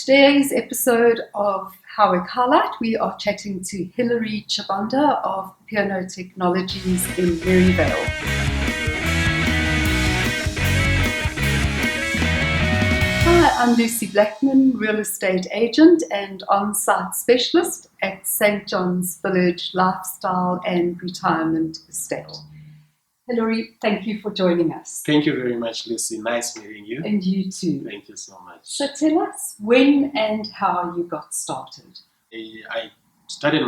today's episode of Howick Highlight, we are chatting to Hilary Chibanda of Piano Technologies in Maryvale. Hi, I'm Lucy Blackman, real estate agent and on-site specialist at St. John's Village Lifestyle and Retirement Estate. Hilary, thank you for joining us. Thank you very much, Lucy. Nice meeting you. And you too. Thank you so much. So tell us when and how you got started. I started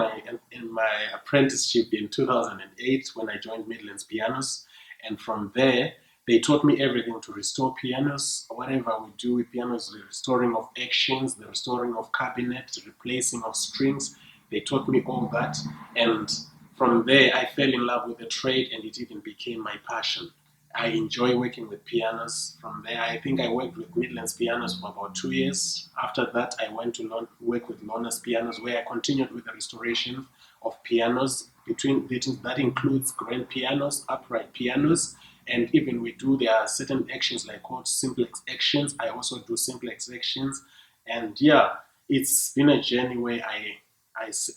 in my apprenticeship in 2008 when I joined Midlands Pianos, and from there they taught me everything to restore pianos. Whatever we do with pianos, the restoring of actions, the restoring of cabinets, the replacing of strings. They taught me all that, and from there I fell in love with the trade, and it even became my passion. I enjoy working with pianos. From there, I think I worked with Midlands Pianos for about 2 years. After that, I went to work with Lorna's Pianos, where I continued with the restoration of pianos. That includes grand pianos, upright pianos, and even there are certain actions like called simplex actions. I also do simplex actions, and yeah, it's been a journey where I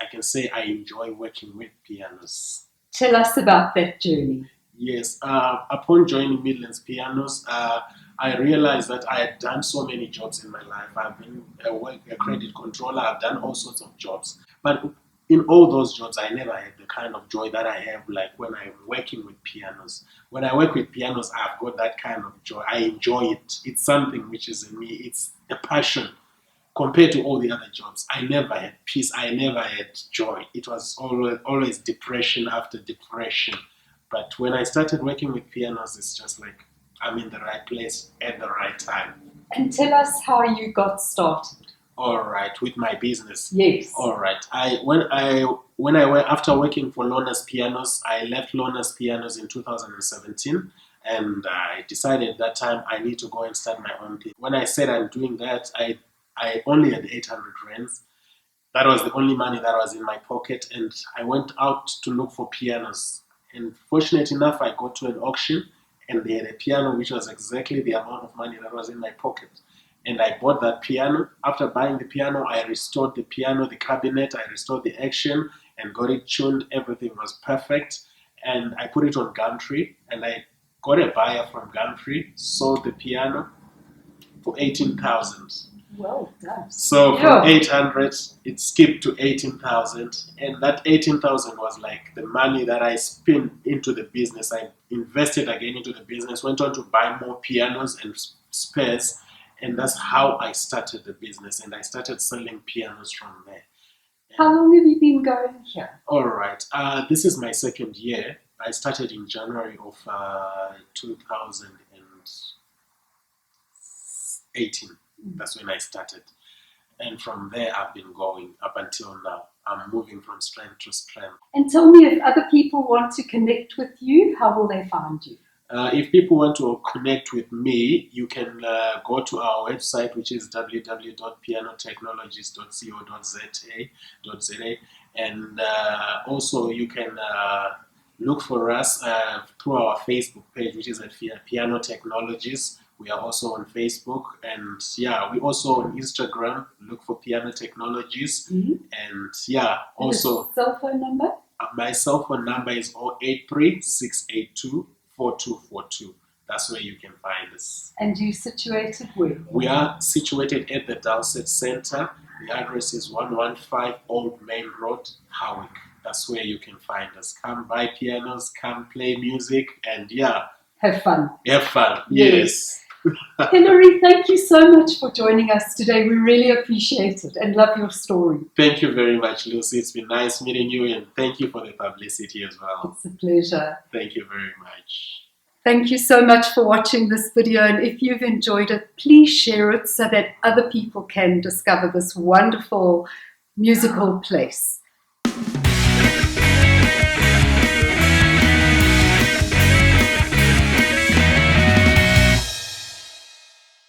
can say I enjoy working with pianos. Tell us about that journey. Yes, upon joining Midlands Pianos, I realized that I had done so many jobs in my life. I've been a credit controller, I've done all sorts of jobs. But in all those jobs, I never had the kind of joy that I have like when I'm working with pianos. When I work with pianos, I've got that kind of joy. I enjoy it. It's something which is in me. It's a passion. Compared to all the other jobs, I never had peace. I never had joy. It was always depression after depression. But when I started working with pianos, it's just like I'm in the right place at the right time. And tell us how you got started. All right, with my business. Yes. All right. After working for Lorna's Pianos, I left Lorna's Pianos in 2017, and I decided that time I need to go and start my own business. When I said I'm doing that, I only had 800 rands. That was the only money that was in my pocket, and I went out to look for pianos. And fortunate enough, I got to an auction, and they had a piano which was exactly the amount of money that was in my pocket. And I bought that piano. After buying the piano, I restored the piano, the cabinet, I restored the action, and got it tuned. Everything was perfect. And I put it on Gumtree, and I got a buyer from Gumtree, sold the piano for 18,000. Well done. So from 800, it skipped to 18,000, and that 18,000 was like the money that I spent into the business. I invested again into the business, went on to buy more pianos and spares, and that's how I started the business, and I started selling pianos from there. How long have you been going here? All right, this is my second year. I started in January of 2018. That's when I started. And from there, I've been going up until now. I'm moving from strength to strength. And tell me, if other people want to connect with you, how will they find you? If people want to connect with me, you can go to our website, which is www.pianotechnologies.co.za. And also you can look for us through our Facebook page, which is at Piano Technologies. We are also on Facebook, and yeah, we also on Instagram. Look for Piano Technologies, and yeah, also cell phone number. My cell phone number is 083-682-4242. That's where you can find us. And you situated where? We are situated at the Dowsett Center. The address is 115 Old Main Road, Howick. That's where you can find us. Come buy pianos, come play music, and yeah, have fun. Have fun. Yes. Hilary, thank you so much for joining us today. We really appreciate it and love your story. Thank you very much, Lucy. It's been nice meeting you, and thank you for the publicity as well. It's a pleasure. Thank you very much. Thank you so much for watching this video, and if you've enjoyed it, please share it so that other people can discover this wonderful musical place.